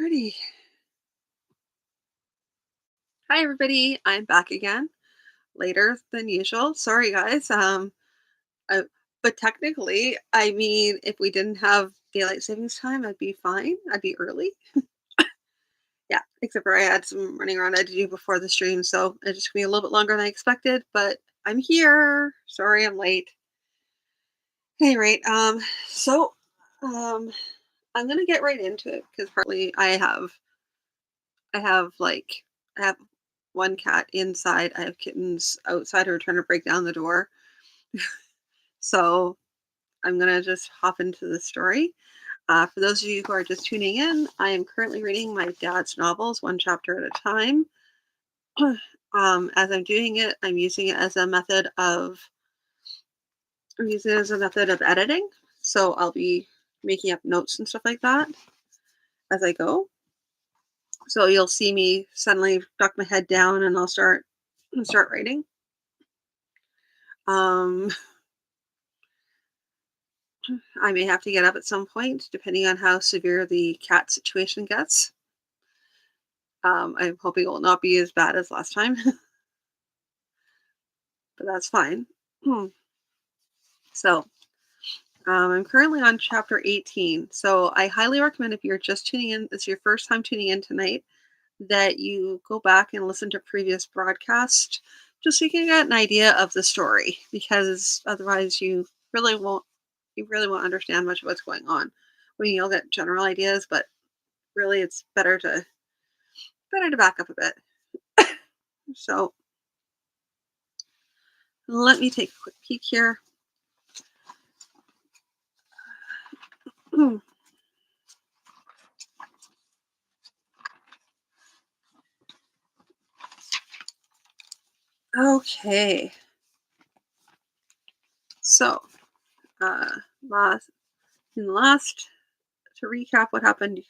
Alrighty. Hi everybody. I'm back again. Later than usual. Sorry guys. I, but technically, I mean, if we didn't have daylight savings time, I'd be fine. I'd be early. Yeah, except for I had some running around I had to do before the stream, so it just took me a little bit longer than I expected, but I'm here. Sorry I'm late. Hey, right. So um I'm gonna get right into it because partly I have one cat inside. I have kittens outside who are trying to break down the door. So I'm gonna just hop into the story. For those of you who are just tuning in, I am currently reading my dad's novels one chapter at a time. As I'm doing it, I'm using it as a method of editing. So I'll be making up notes and stuff like that as I go. So you'll see me suddenly duck my head down and I'll start writing. Um, I may have to get up at some point, depending on how severe the cat situation gets. I'm hoping it will not be as bad as last time, but that's fine. Hmm. So, I'm currently on chapter 18. So, I highly recommend if you're just tuning in, it's your first time tuning in tonight, that you go back and listen to previous broadcasts just so you can get an idea of the story, because otherwise you really won't understand much of what's going on. I mean, you'll get general ideas, but really it's better to back up a bit. So let me take a quick peek here. Okay, so uh, last in the last to recap what happened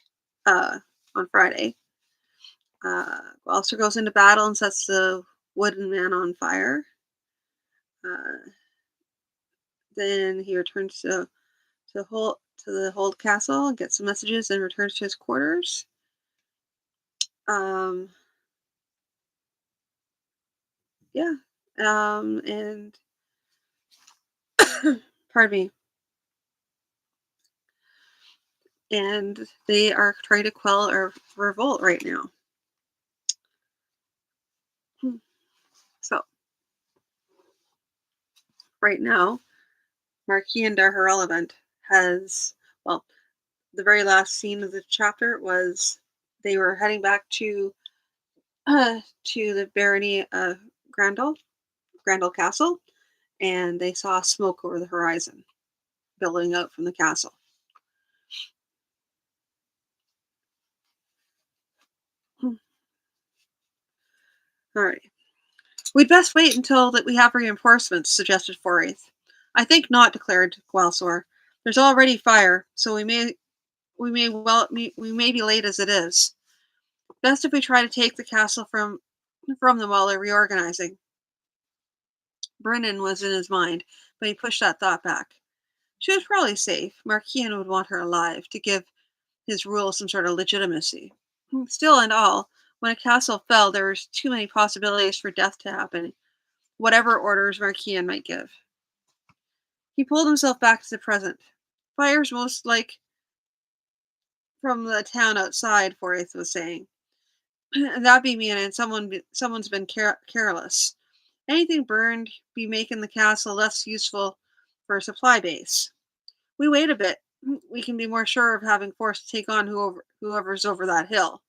uh, on Friday. Gloucester goes into battle and sets the wooden man on fire. Uh, then he returns to the Hold Castle and gets some messages and returns to his quarters. Um, yeah, and pardon me, and they are trying to quell a revolt right now. Hmm. So right now, Marquis and Darharel event has well, the very last scene of the chapter was they were heading back to the barony of Grandal, Grandal Castle, and they saw smoke over the horizon billowing out from the castle. Hmm. All right. We'd best wait until that we have reinforcements, suggested Forraith. I think not, declared Gwalsor. There's already fire, so we may be late as it is. Best if we try to take the castle from them while they're reorganizing. Brennan was in his mind, but he pushed that thought back. She was probably safe. Marquian would want her alive to give his rule some sort of legitimacy. Still and all, when a castle fell, there was too many possibilities for death to happen, whatever orders Marquian might give. He pulled himself back to the present. Fires most like from the town outside, Forsyth was saying. That be meaning someone's been careless. Anything burned be making the castle less useful for a supply base. We wait a bit. We can be more sure of having force to take on whoever's over that hill.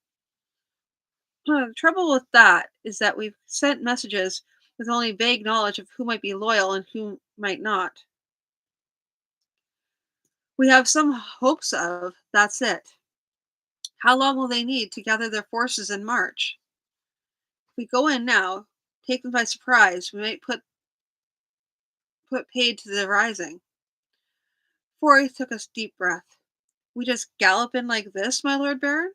The trouble with that is that we've sent messages with only vague knowledge of who might be loyal and who might not. We have some hopes of, that's it. How long will they need to gather their forces and march? If we go in now, take them by surprise, we might put paid to the rising. Forey took a deep breath. We just gallop in like this, my lord baron?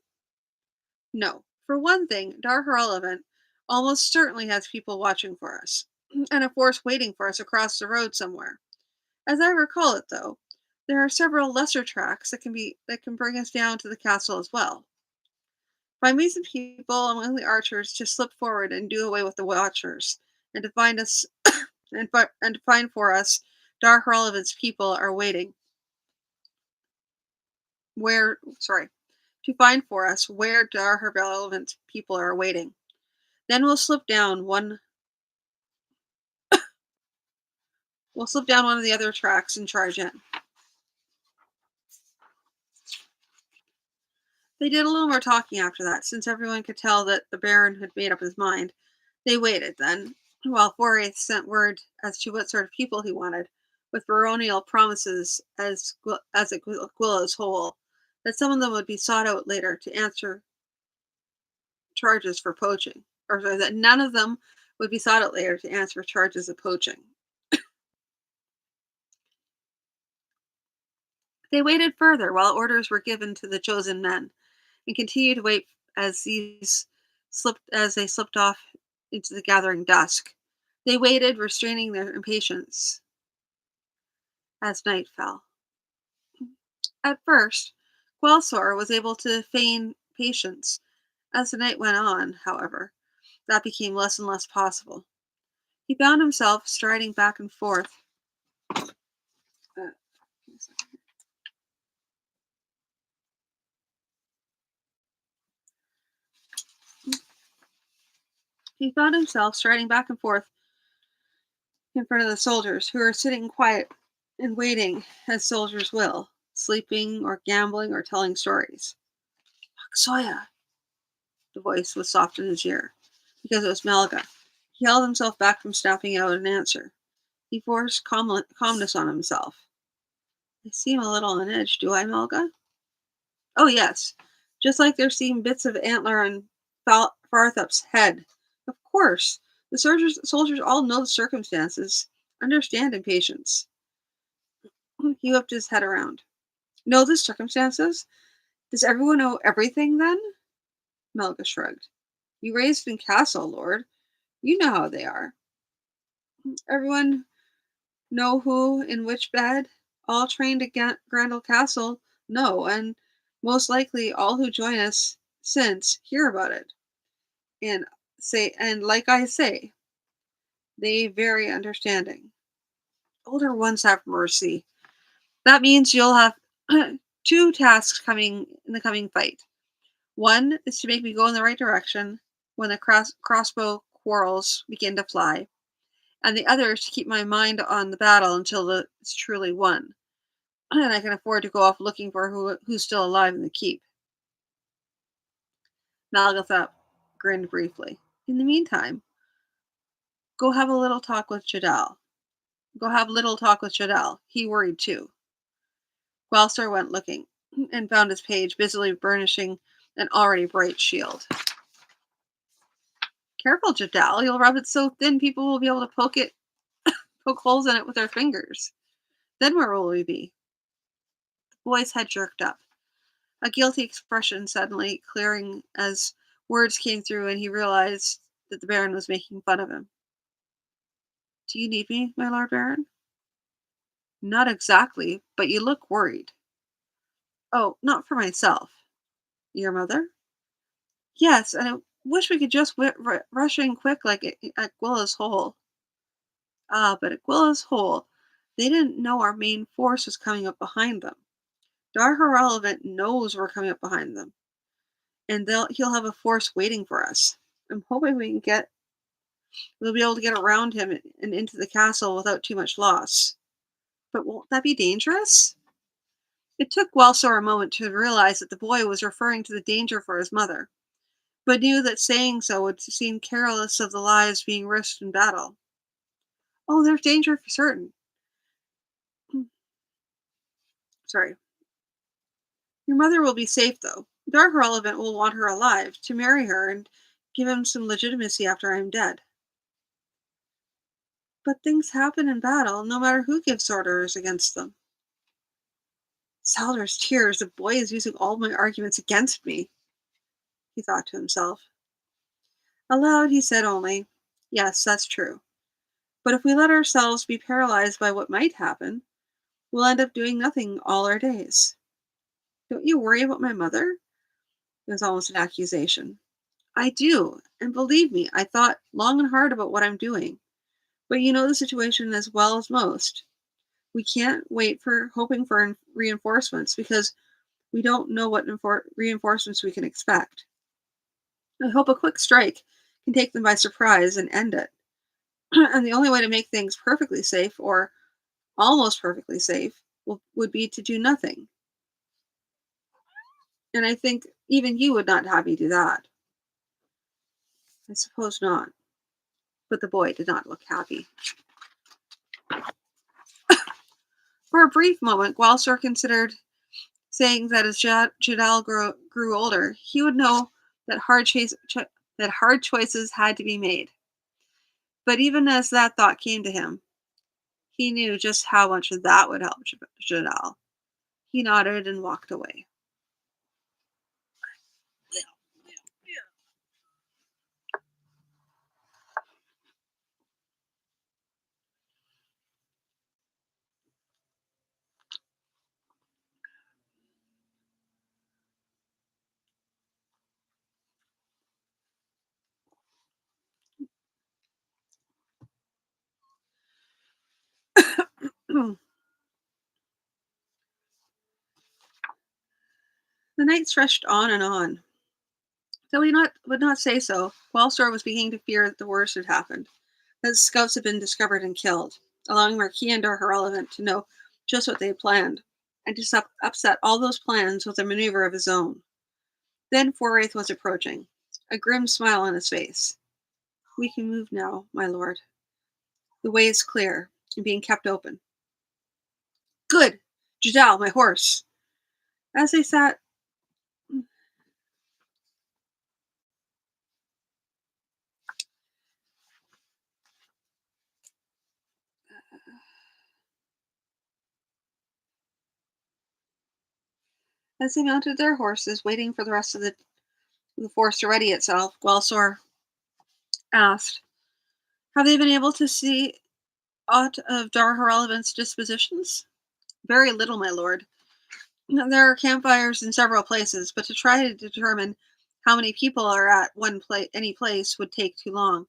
No. For one thing, Dar Haralevant almost certainly has people watching for us, and a force waiting for us across the road somewhere. As I recall it, though, there are several lesser tracks that can bring us down to the castle as well. Find me some people among the archers to slip forward and do away with the watchers, and to find us and to find for us Dar Harlevan's people are waiting. Where sorry, to find for us where Dar Harlevan's people are waiting. Then we'll slip down one of the other tracks and charge in. They did a little more talking after that, since everyone could tell that the Baron had made up his mind. They waited then, while Foray sent word as to what sort of people he wanted, with baronial promises as at Gwillow's Hole, that some of them would be sought out later to answer charges for poaching, or sorry, that none of them would be sought out later to answer charges of poaching. They waited further while orders were given to the chosen men, and continued to wait as they slipped off into the gathering dusk. They waited, restraining their impatience as night fell. At first, Gwelsor was able to feign patience. As the night went on, however, that became less and less possible. He found himself striding back and forth. Uh, he found himself striding back and forth in front of the soldiers, who were sitting quiet and waiting, as soldiers will, sleeping or gambling or telling stories. Soya, the voice was soft in his ear, because it was Malga. He held himself back from snapping out an answer. He forced calmness on himself. I seem a little on edge, do I, Malga? Oh, yes. Just like there seem bits of antler on Farthup's head. Of course. The soldiers all know the circumstances, understand impatience. He whipped his head around. Know the circumstances? Does everyone know everything then? Melga shrugged. You raised in castle, lord. You know how they are. Everyone know who in which bed? All trained at Grandel Castle? No, and most likely all who join us since hear about it. And like I say, they very understanding. Older ones have mercy. That means you'll have two tasks coming in the coming fight. One is to make me go in the right direction when the crossbow quarrels begin to fly, and the other is to keep my mind on the battle until it's truly won, and I can afford to go off looking for who's still alive in the keep. Malgathop grinned briefly. In the meantime, go have a little talk with Jadal. Go have a little talk with Jadal. He worried too. Gwalstar went looking, and found his page busily burnishing an already bright shield. Careful, Jadal. You'll rub it so thin people will be able to poke holes in it with their fingers. Then where will we be? The boy's head jerked up, a guilty expression suddenly clearing as words came through and he realized that the Baron was making fun of him. Do you need me, my Lord Baron? Not exactly, but you look worried. Oh, not for myself. Your mother? Yes, and I wish we could just rush in quick like at Gwillow's Hole. Ah, but at Gwillow's Hole, they didn't know our main force was coming up behind them. Dar Haralvant knows we're coming up behind them, and he'll have a force waiting for us. I'm hoping we'll be able to get around him and into the castle without too much loss. But won't that be dangerous? It took Welsor a moment to realize that the boy was referring to the danger for his mother, but knew that saying so would seem careless of the lives being risked in battle. Oh, there's danger for certain. Sorry. Your mother will be safe, though. Dar Haralvant will want her alive to marry her and give him some legitimacy after I am dead. But things happen in battle, no matter who gives orders against them. Salder's tears, the boy is using all my arguments against me, he thought to himself. Aloud he said only, yes, that's true. But if we let ourselves be paralyzed by what might happen, we'll end up doing nothing all our days. Don't you worry about my mother? It was almost an accusation. I do. And believe me, I thought long and hard about what I'm doing. But you know the situation as well as most. We can't wait for hoping for reinforcements because we don't know what reinforcements we can expect. I hope a quick strike can take them by surprise and end it. And the only way to make things perfectly safe or almost perfectly safe would be to do nothing. And I think even you would not have me do that. I suppose not. But the boy did not look happy. For a brief moment, Gwalstor considered saying that as Jadal grew older, he would know that that hard choices had to be made. But even as that thought came to him, he knew just how much that would help Jadal. He nodded and walked away. The night stretched on and on. Though he would not say so, Wellstar was beginning to fear that the worst had happened, that the scouts had been discovered and killed, allowing Marquis and Dar Irrelevant to know just what they had planned, and to upset all those plans with a maneuver of his own. Then Forraith was approaching, a grim smile on his face. We can move now, my lord. The way is clear, and being kept open. Good! Jadal, my horse! As they sat as they mounted their horses, waiting for the rest of the force to ready itself, Gwalsor asked, have they been able to see aught of Dar Haralevant's dispositions? Very little, my lord. There are campfires in several places, but to try to determine how many people are at any place would take too long.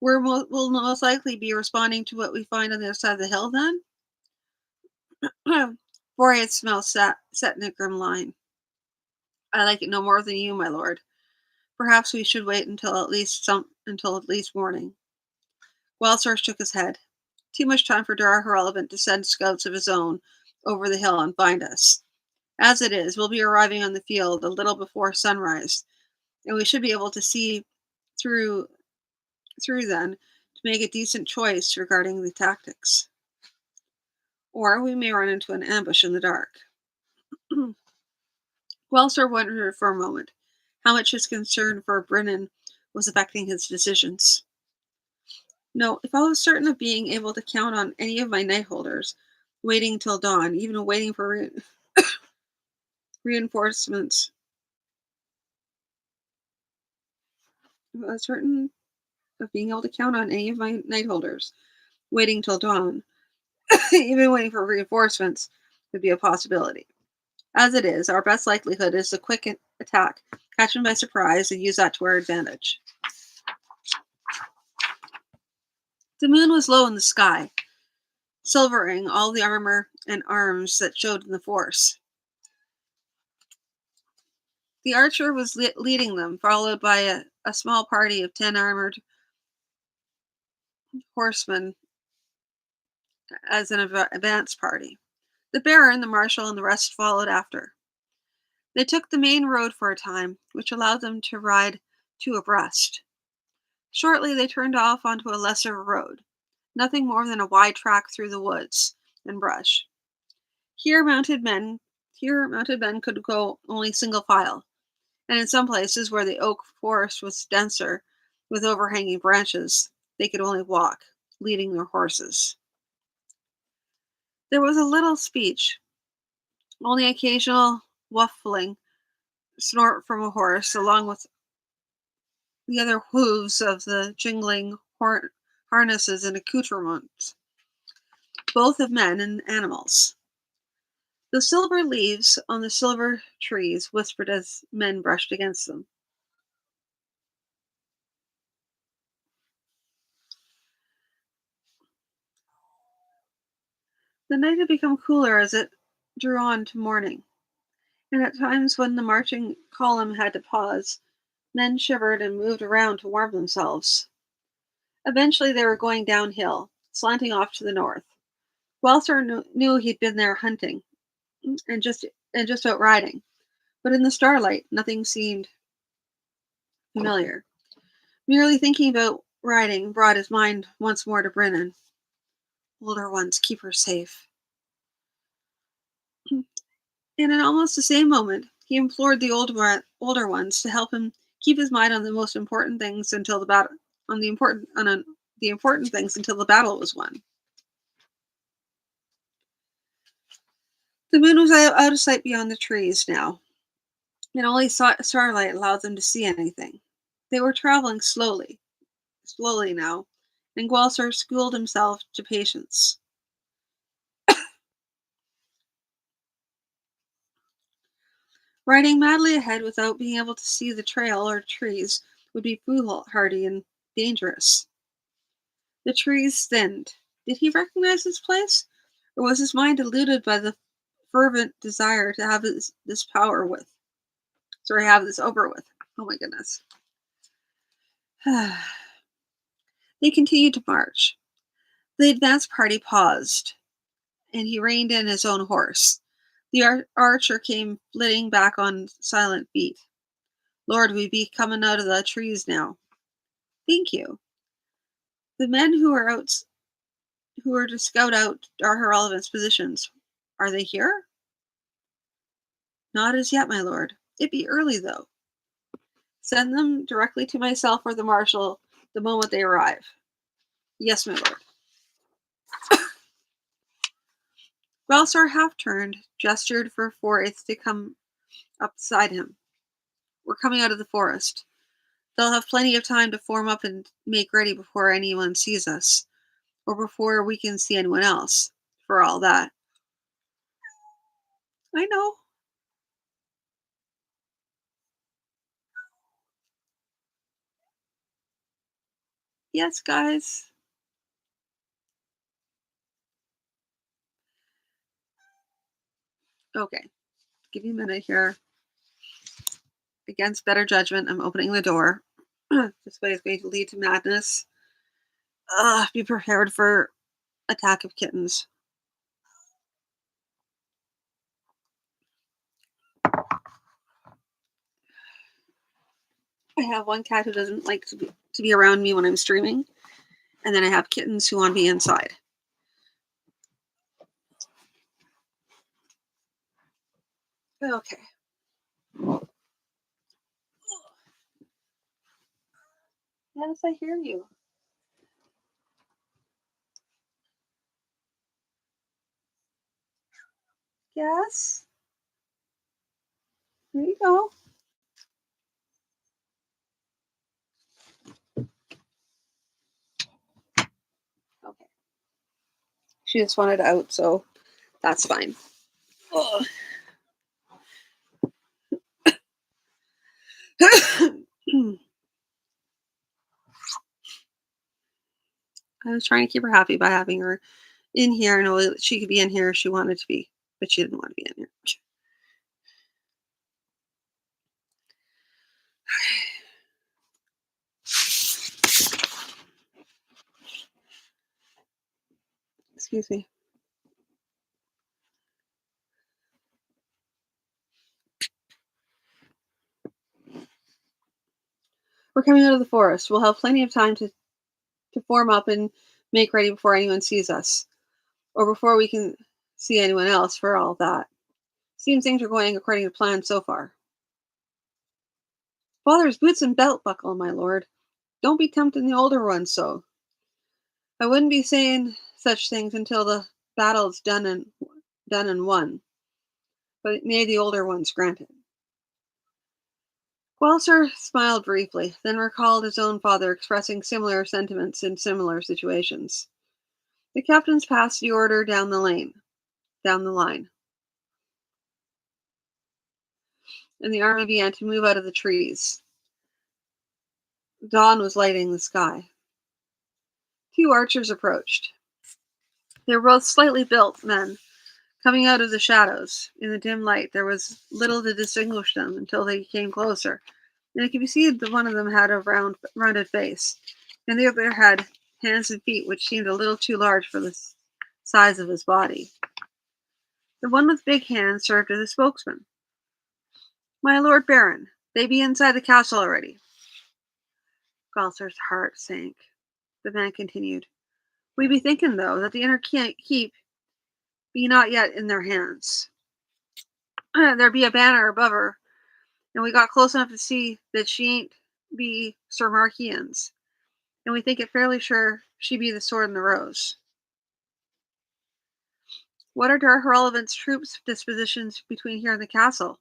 We'll most likely be responding to what we find on the other side of the hill then? Boreas' mouth set in a grim line. I like it no more than you, my lord. Perhaps we should wait until at least morning. Wellstar shook his head. Too much time for Dar Irrelevant to send scouts of his own over the hill and find us. As it is, we'll be arriving on the field a little before sunrise, and we should be able to see through then to make a decent choice regarding the tactics. Or we may run into an ambush in the dark. Wellstar wondered for a moment how much his concern for Brennan was affecting his decisions. No, if I was certain of being able to count on any of my night holders, waiting till dawn, even waiting for reinforcements, if I was certain of being able to count on any of my night holders, waiting till dawn, even waiting for reinforcements, would be a possibility. As it is, our best likelihood is a quick attack, catch them by surprise, and use that to our advantage. The moon was low in the sky, silvering all the armor and arms that showed in the force. The archer was leading them, followed by a small party of 10 armored horsemen as an advance party. The baron, the marshal, and the rest followed after. They took the main road for a time, which allowed them to ride two abreast. Shortly, they turned off onto a lesser road, nothing more than a wide track through the woods and brush. Here, mounted men could go only single file, and in some places where the oak forest was denser with overhanging branches, they could only walk, leading their horses. There was a little speech, only occasional wuffling snort from a horse, along with the other hooves of the jingling harnesses and accoutrements, both of men and animals. The silver leaves on the silver trees whispered as men brushed against them. The night had become cooler as it drew on to morning, and at times when the marching column had to pause, men shivered and moved around to warm themselves. Eventually, they were going downhill, slanting off to the north. Welser knew he'd been there hunting and just out riding, but in the starlight, nothing seemed familiar. Merely thinking about riding brought his mind once more to Brennan. Older ones keep her safe. And in almost the same moment, he implored the older ones to help him keep his mind on the most important things until the battle on the important things until the battle was won. The moon was out of sight beyond the trees now, and only starlight allowed them to see anything. They were traveling slowly now, and Gwalsar schooled himself to patience. Riding madly ahead without being able to see the trail or trees would be foolhardy and dangerous. The trees thinned. Did he recognize this place? Or was his mind eluded by the fervent desire to have this power with? Sorry, have this over with. Oh my goodness. They continued to march. The advance party paused, and he reined in his own horse. The archer came flitting back on silent feet. Lord, we be coming out of the trees now. Thank you. The men who are to scout out our relevant positions, are they here? Not as yet, my lord. It be early, though. Send them directly to myself or the marshal the moment they arrive. Yes, my lord. Belsar half turned, gestured for Foraith to come up beside him. We're coming out of the forest. They'll have plenty of time to form up and make ready before anyone sees us, or before we can see anyone else, for all that. I know. Yes, guys. Okay. Give me a minute here. Against better judgment, I'm opening the door. This way is going to lead to madness. Be prepared for attack of kittens. I have one cat who doesn't like to be around me when I'm streaming, and then I have kittens who want to be inside. Okay. Yes, I hear you. Yes. There you go. Okay. She just wanted out, so that's fine. Ugh. I was trying to keep her happy by having her in here and know that she could be in here if she wanted to be, but she didn't want to be in here. Excuse me. We're coming out of the forest. We'll have plenty of time to form up and make ready before anyone sees us, or before we can see anyone else, for all that. Seems things are going according to plan so far. Father's boots and belt buckle, my lord. Don't be tempting the older ones so. I wouldn't be saying such things until the battle's done and won, but may the older ones grant it. Gwalsar smiled briefly, then recalled his own father expressing similar sentiments in similar situations. The captains passed the order down the line. and the army began to move out of the trees. Dawn was lighting the sky. Two archers approached. They were both slightly built men, coming out of the shadows. In the dim light, there was little to distinguish them until they came closer, and it could be seen that one of them had a rounded face, and the other had hands and feet which seemed a little too large for the size of his body. The one with big hands served as a spokesman. "My Lord Baron, they be inside the castle already." Galser's heart sank. The man continued, "We be thinking, though, that the inner keep be not yet in their hands. There be a banner above her, and we got close enough to see that she ain't be Sir Markian's, and we think it fairly sure she be the Sword and the Rose." "What are Dar Haralevant's troops' dispositions between here and the castle?"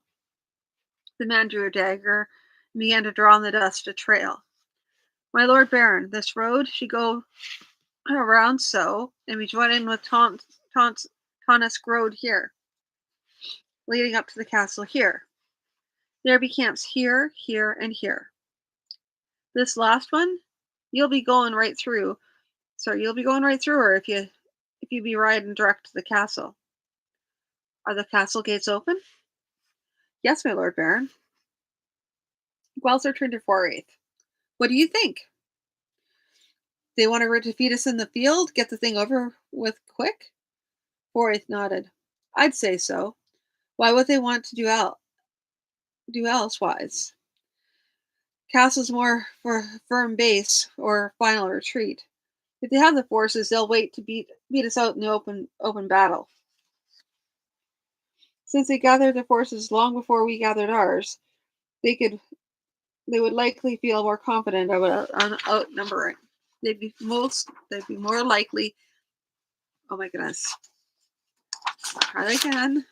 The man drew a dagger and began to draw on the dust a trail. "My Lord Baron, this road she go around so, and we join in with Tonnesk Road here, leading up to the castle here. There be camps here, here, and here. This last one, you'll be going right through. So you'll be going right through her if you be riding direct to the castle." "Are the castle gates open?" "Yes, my Lord Baron." Guelzer turned to Foraith. "What do you think? They want to defeat us in the field, get the thing over with quick?" Foraith nodded. "I'd say so. Why would they want to do elsewise? Castle's more for firm base or final retreat. If they have the forces, they'll wait to beat us out in the open battle. Since they gathered their forces long before we gathered ours, they could they would likely feel more confident about outnumbering. They'd be more likely. Oh my goodness! Try again.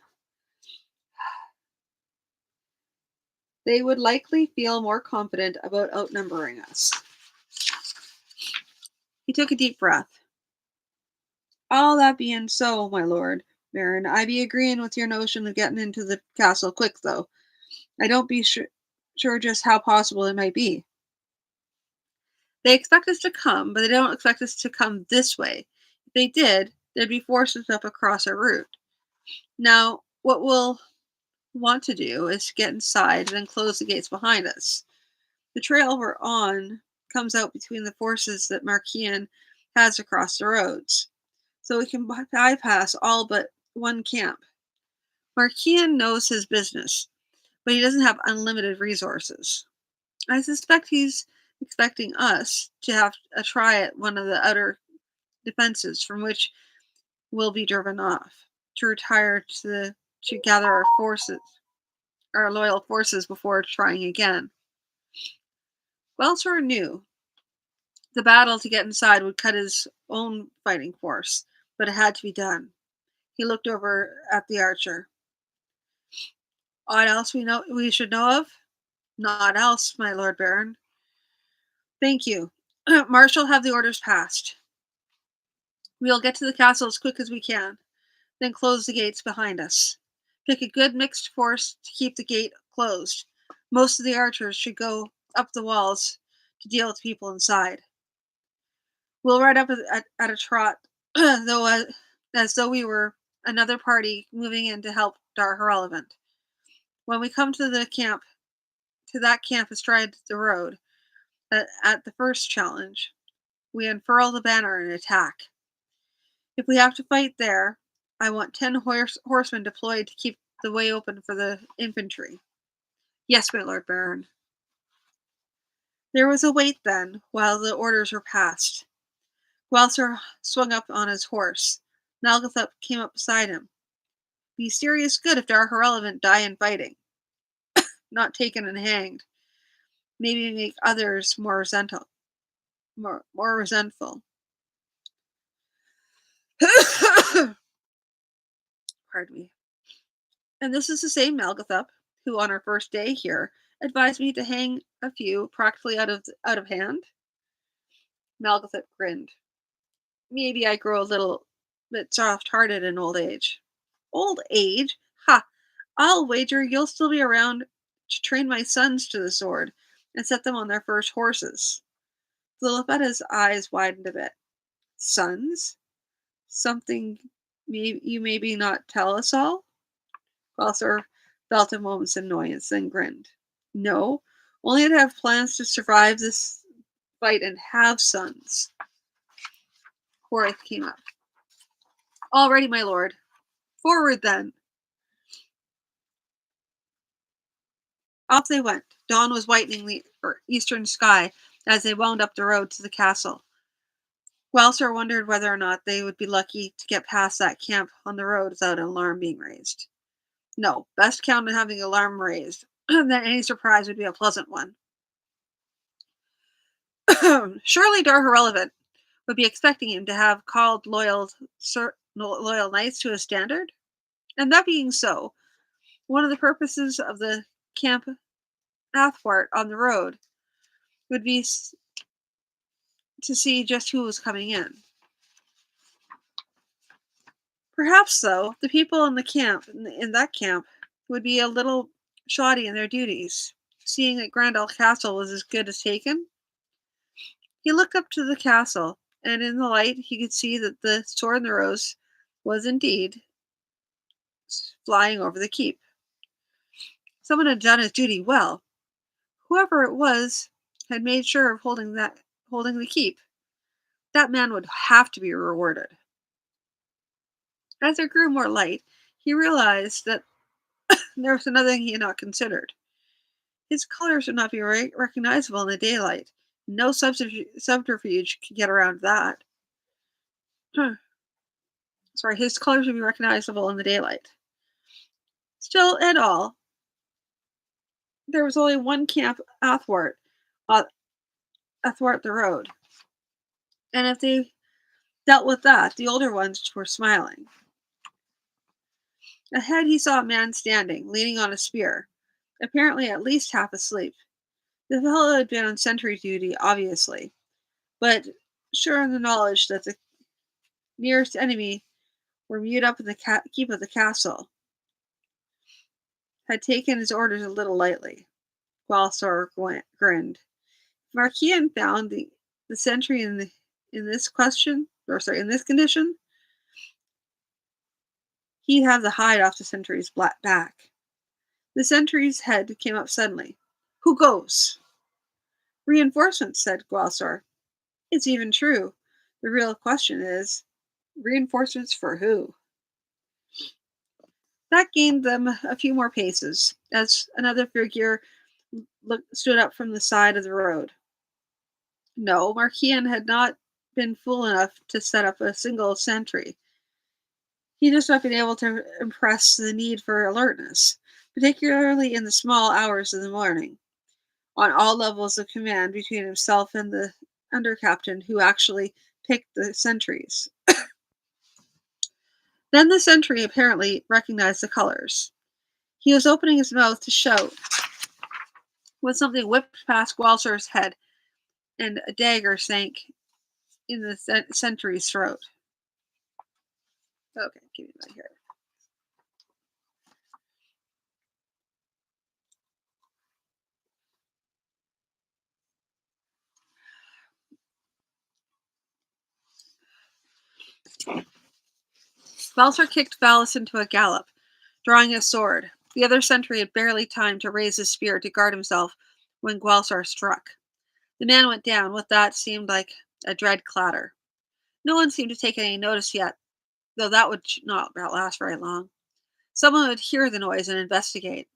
They would likely feel more confident about outnumbering us." He took a deep breath. "All that being so, my lord Baron, I be agreeing with your notion of getting into the castle quick, though. I don't be sure just how possible it might be. They expect us to come, but they don't expect us to come this way. If they did, there'd be forces up across our route. Now, what we'll want to do is to get inside and then close the gates behind us. The trail we're on comes out between the forces that Markian has across the roads, so we can bypass all but one camp. Markian knows his business, but he doesn't have unlimited resources. I suspect he's expecting us to have a try at one of the outer defenses from which we'll be driven off, to retire to gather our loyal forces before trying again." Welsor knew the battle to get inside would cut his own fighting force, but it had to be done. He looked over at the archer. "Aught else we should know of?" "Naught else, my Lord Baron." "Thank you. Marshal, have the orders passed. We'll get to the castle as quick as we can, then close the gates behind us. Pick a good mixed force to keep the gate closed. Most of the archers should go up the walls to deal with people inside. We'll ride up at a trot, as though we were another party moving in to help Dar Haralevant. When we come to that camp astride the road, at the first challenge, we unfurl the banner and attack. If we have to fight there, I want 10 horsemen deployed to keep the way open for the infantry." "Yes, my Lord Baron." There was a wait then, while the orders were passed. Guelser swung up on his horse. Malgathup came up beside him. "Be serious good if Dar Haralevant die in fighting, not taken and hanged. Maybe make others more resentful. More resentful." Pardon me. "And this is the same Malgathup who, on our first day here, advised me to hang a few practically out of hand." Malgathup grinned. "Maybe I grow a little bit soft-hearted in old age." "Old age? Ha! I'll wager you'll still be around to train my sons to the sword and set them on their first horses." Philippetta's eyes widened a bit. "Sons? Something you maybe not tell us all?" Glasser felt a moment's annoyance, then grinned. "No, only to have plans to survive this fight and have sons." Horace came up. "All ready, my lord. Forward, then." Off they went. Dawn was whitening the eastern sky as they wound up the road to the castle. Gloucester wondered whether or not they would be lucky to get past that camp on the road without an alarm being raised. No, best count on having the alarm raised. Then any surprise would be a pleasant one. Surely Dar Irrelevant would be expecting him to have called loyal knights to his standard. And that being so, one of the purposes of the camp athwart on the road would be to see just who was coming in. Perhaps, though, the people in the camp, in that camp, would be a little shoddy in their duties, seeing that Grandal Castle was as good as taken. He looked up to the castle, and in the light he could see that the Sword in the Rose was indeed flying over the keep. Someone had done his duty well. Whoever it was had made sure of holding the keep. That man would have to be rewarded. As it grew more light, he realized that there was another thing he had not considered. His colors would not be recognizable in the daylight. No subterfuge could get around that. Sorry, his colors would be recognizable in the daylight. Still, and all, there was only one camp uh, athwart the road, and if they dealt with that, the older ones were smiling. Ahead, he saw a man standing, leaning on a spear, apparently at least half asleep. The fellow had been on sentry duty, obviously, but sure in the knowledge that the nearest enemy were mewed up in the keep of the castle, had taken his orders a little lightly. Ghalsar grinned. If Marquian found the sentry in this condition, he'd have the hide off the sentry's back. The sentry's head came up suddenly. "Who goes?" "Reinforcements," said Ghalsar. "It's even true. The real question is, reinforcements for who?" That gained them a few more paces, as another figure stood up from the side of the road. No, Marquian had not been fool enough to set up a single sentry. He just not been able to impress the need for alertness, particularly in the small hours of the morning, on all levels of command between himself and the under-captain who actually picked the sentries. Then the sentry apparently recognized the colors. He was opening his mouth to shout when something whipped past Ghalsar's head and a dagger sank in the sentry's throat. Okay, give me that here. Ghalsar kicked Valis into a gallop, drawing his sword. The other sentry had barely time to raise his spear to guard himself when Ghalsar struck. The man went down with that seemed like a dread clatter. No one seemed to take any notice yet, though that would not last very long. Someone would hear the noise and investigate.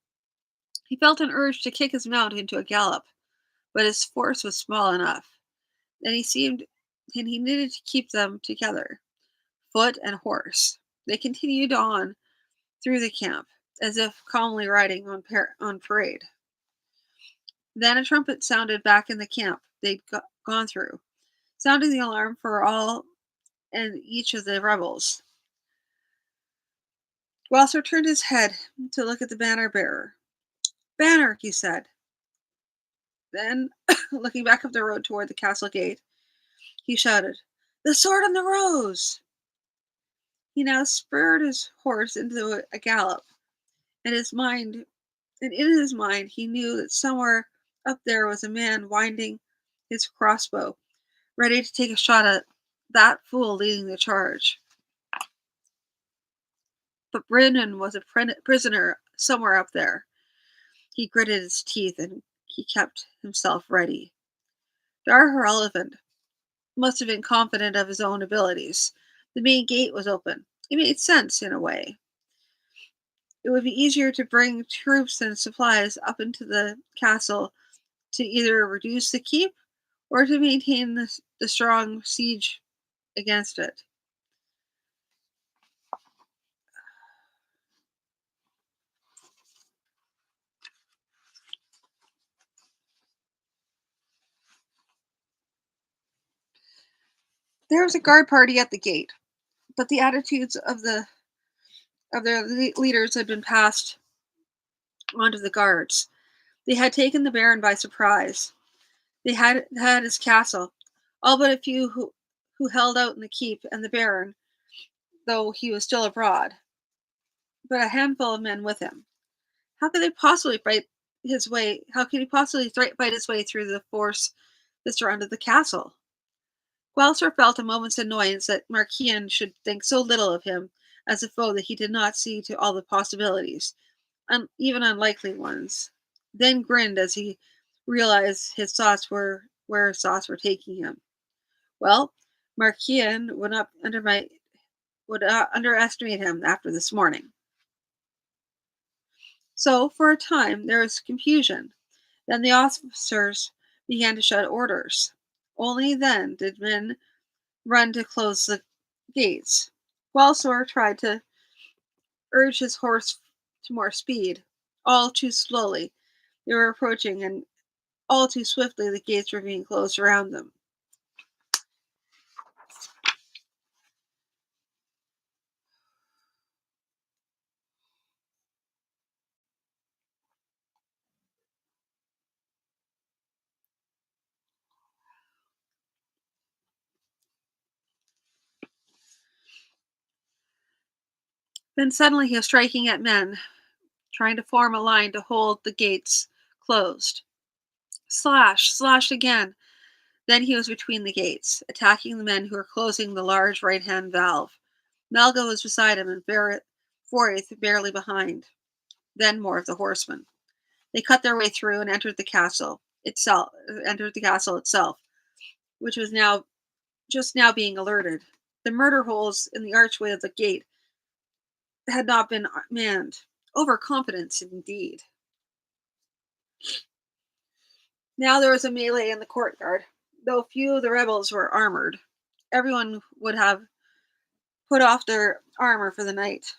He felt an urge to kick his mount into a gallop, but his force was small enough, and he needed to keep them together, foot and horse. They continued on through the camp, as if calmly riding on parade. Then a trumpet sounded back in the camp they'd gone through, sounding the alarm for all and each of the rebels. Glasser turned his head to look at the banner bearer. "Banner," he said. Then, looking back up the road toward the castle gate, he shouted, "The Sword in the Rose!" He now spurred his horse into a gallop, and his mind And in his mind, he knew that somewhere up there was a man winding his crossbow, ready to take a shot at that fool leading the charge. But Brennan was a prisoner somewhere up there. He gritted his teeth and he kept himself ready. Dar Elephant must have been confident of his own abilities. The main gate was open. It made sense in a way. It would be easier to bring troops and supplies up into the castle to either reduce the keep or to maintain the strong siege against it. There was a guard party at the gate, but the attitudes of their leaders had been passed on to the guards. They had taken the Baron by surprise. They had his castle, all but a few who held out in the keep, and the Baron, though he was still abroad, but a handful of men with him. How could they possibly fight his way? How could he possibly fight his way through the force that surrounded the castle? Gloucester felt a moment's annoyance that Marquian should think so little of him as a foe that he did not see to all the possibilities, even unlikely ones. Then grinned as he realized his thoughts were where his thoughts were taking him. Well, Marquian would not underestimate him after this morning. So, for a time, there was confusion. Then the officers began to shout orders. Only then did men run to close the gates. Wellsor tried to urge his horse to more speed. All too slowly. They were approaching, and all too swiftly the gates were being closed around them. Then suddenly he was striking at men, trying to form a line to hold the gates closed. Slash, slash again. Then he was between the gates, attacking the men who were closing the large right hand valve. Melga was beside him and Forith barely behind. Then more of the horsemen. They cut their way through and entered the castle itself, which was now being alerted. The murder holes in the archway of the gate had not been manned. Overconfidence indeed. Now there was a melee in the courtyard. Though few of the rebels were armored, everyone would have put off their armor for the night.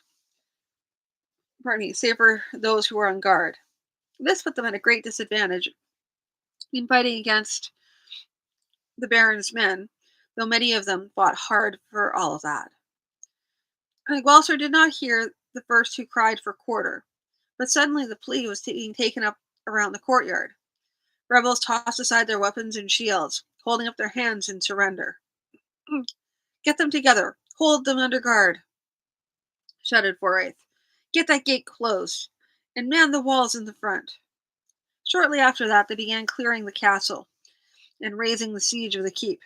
Pardon me, save for those who were on guard. This put them at a great disadvantage in fighting against the Baron's men, though many of them fought hard for all of that. And Gloucester did not hear the first who cried for quarter, but suddenly the plea was being taken up around the courtyard. Rebels tossed aside their weapons and shields, holding up their hands in surrender. Get them together. Hold them under guard, shouted Forsyth. Get that gate closed, and man the walls in the front. Shortly after that, they began clearing the castle and raising the siege of the keep.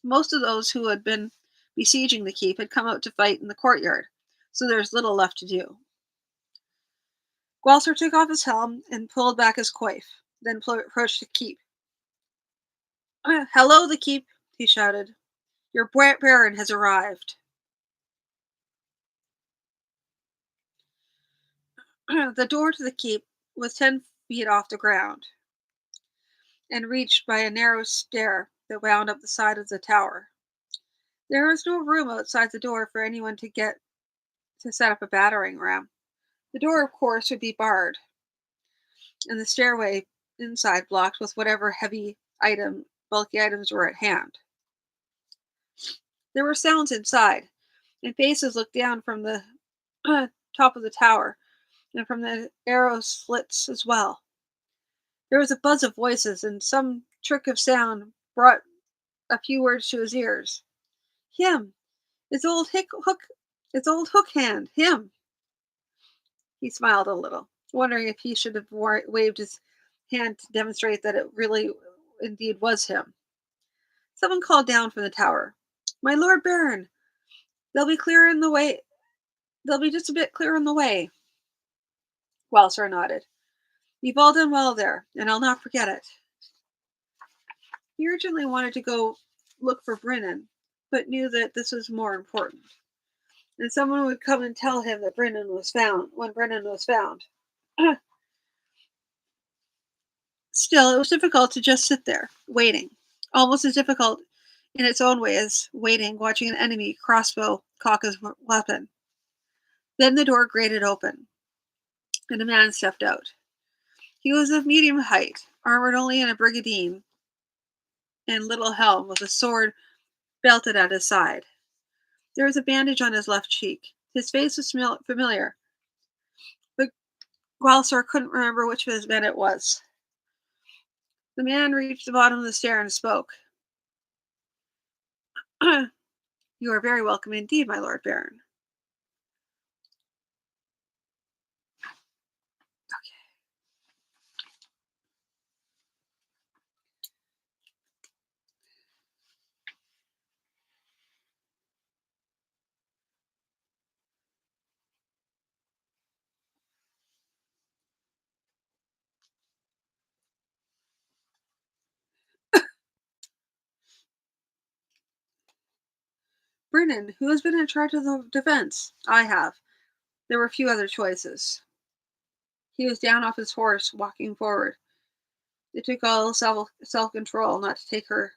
Most of those who had been besieging the keep had come out to fight in the courtyard, so there was little left to do. Gloucester took off his helm and pulled back his coif, then approached the keep. Hello, the keep, he shouted. Your baron has arrived. The door to the keep was 10 feet off the ground and reached by a narrow stair that wound up the side of the tower. There was no room outside the door for anyone to set up a battering ram. The door, of course, would be barred, and the stairway inside blocked with whatever bulky items were at hand. There were sounds inside, and faces looked down from the top of the tower and from the arrow slits as well. There was a buzz of voices, and some trick of sound brought a few words to his ears. Him! It's old Hook Hand! Him! He smiled a little. wondering if he should have waved his hand to demonstrate that it really indeed was him. Someone called down from the tower, "My Lord Baron, they'll be clear in the way. They'll be just a bit clear in the way." Wellstar nodded. "You've all done well there, and I'll not forget it." He urgently wanted to go look for Brennan, but knew that this was more important, and someone would come and tell him that Brennan was found when Brennan was found. Still, it was difficult to just sit there, waiting. Almost as difficult in its own way as waiting, watching an enemy crossbow cock his weapon. Then the door grated open, and a man stepped out. He was of medium height, armored only in a brigandine and little helm, with a sword belted at his side. There was a bandage on his left cheek. His face was familiar, but Gwalsar couldn't remember which of his men it was. The man reached the bottom of the stair and spoke. "You are very welcome indeed, my Lord Baron." "Brennan, who has been in charge of the defense?" "I have." There were few other choices. He was down off his horse, walking forward. It took all self control not to take her.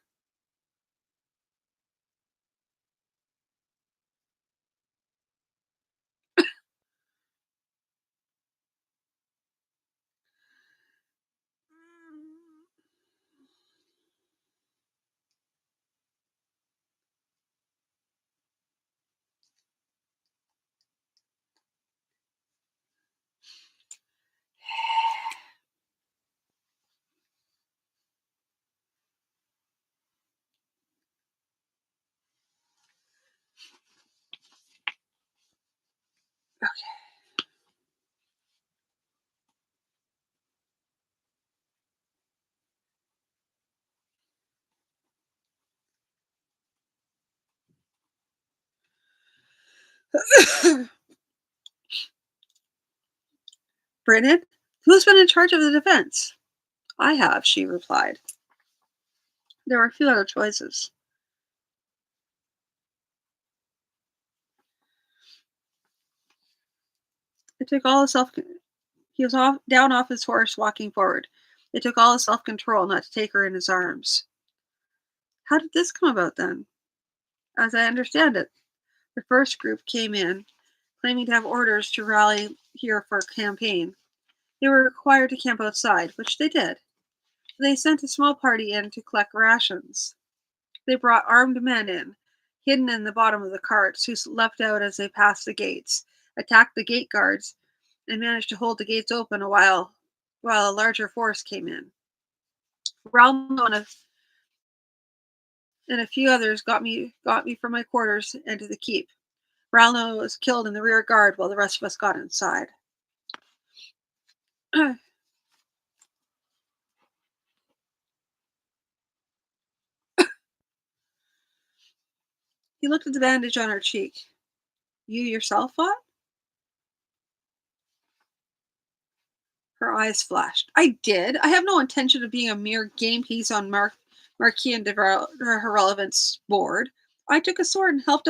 "Brennan, who's been in charge of the defense?" "I have," she replied. There were few other choices. It took all his self. He was down off his horse, walking forward. It took all his self control not to take her in his arms. How did this come about then? As I understand it, the first group came in, claiming to have orders to rally here for a campaign. They were required to camp outside, which they did. They sent a small party in to collect rations. They brought armed men in, hidden in the bottom of the carts, who leapt out as they passed the gates, attacked the gate guards, and managed to hold the gates open while a larger force came in. Ralmo and a few others got me from my quarters and to the keep. Ralno was killed in the rear guard while the rest of us got inside. He looked at the bandage on her cheek. "You yourself fought?" Her eyes flashed. "I did. I have no intention of being a mere game piece on Marquis and Irrelevance board. I took a sword and helped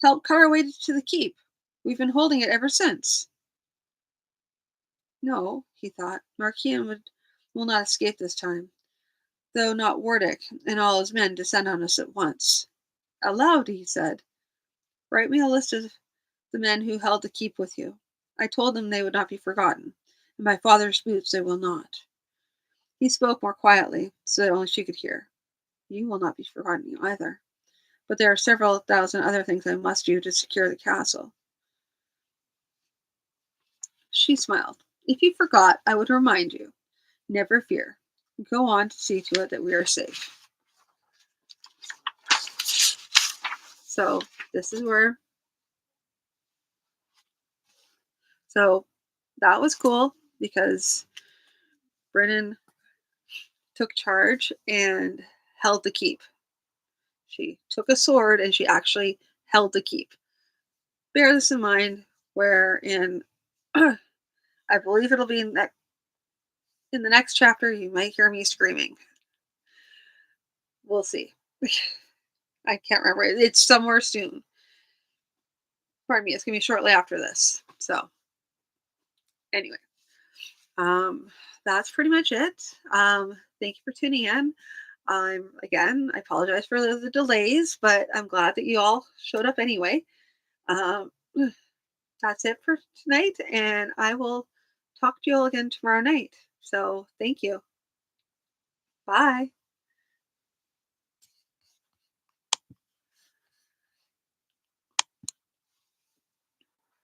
cut our way to the keep. We've been holding it ever since." No, he thought. Marquis will not escape this time, though not Wardick and all his men descend on us at once. Aloud, he said, "Write me a list of the men who held the keep with you. I told them they would not be forgotten. In my father's boots they will not." He spoke more quietly, so that only she could hear. "You will not be forgotten either. But there are several thousand other things I must do to secure the castle." She smiled. "If you forgot, I would remind you. Never fear. Go on to see to it that we are safe." So this is where. So that was cool. because Brennan took charge and held the keep. She took a sword and she actually held the keep. Bear this in mind, wherein I believe it'll be in the next chapter, you might hear me screaming. We'll see. I can't remember. It's somewhere soon. Pardon me. It's going to be shortly after this. So, anyway, um, that's pretty much it. Thank you for tuning in. I apologize for the delays, but I'm glad that you all showed up anyway. Um, that's it for tonight, and I will talk to you all again tomorrow night. So, thank you. Bye.